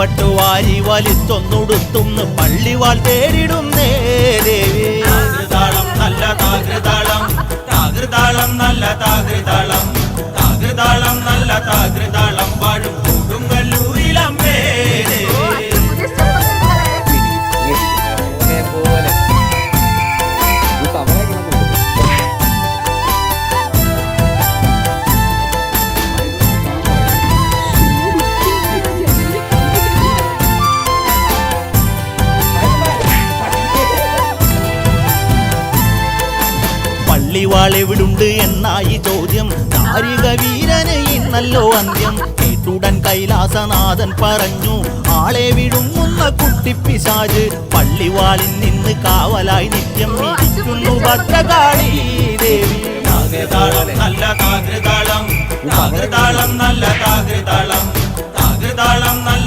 സമ്പട്ടുവാരി വലിച്ചൊന്നുടുത്തുന്ന് പള്ളിവാൾ തേരിടുന്നേ ദേവി. താകൃതാളം നല്ല താകൃതാളം, താകൃതാളം നല്ല താകൃതാളം, താകൃതാളം നല്ല താകൃതാളം വാഴും കൊടുങ്ങല്ലൂരിലമ്മേ പള്ളിവാളെവിടുണ്ട് എന്നായി ചോദ്യം. താരിക വീരന് ഇന്നല്ലോ അന്ത്യം. കേട്ടുടൻ കൈലാസനാഥൻ പറഞ്ഞു, ആളെ വിഴുങ്ങുന്ന കുട്ടിപ്പിശാച് പള്ളിവാളിൽ നിന്ന് കാവലായി നിത്യം ഇരിക്കുന്നു ഭദ്രകാളി ദേവി. താകൃതാളം നല്ല താകൃതാളം, താകൃതാളം നല്ല താകൃതാളം, താകൃതാളം നല്ല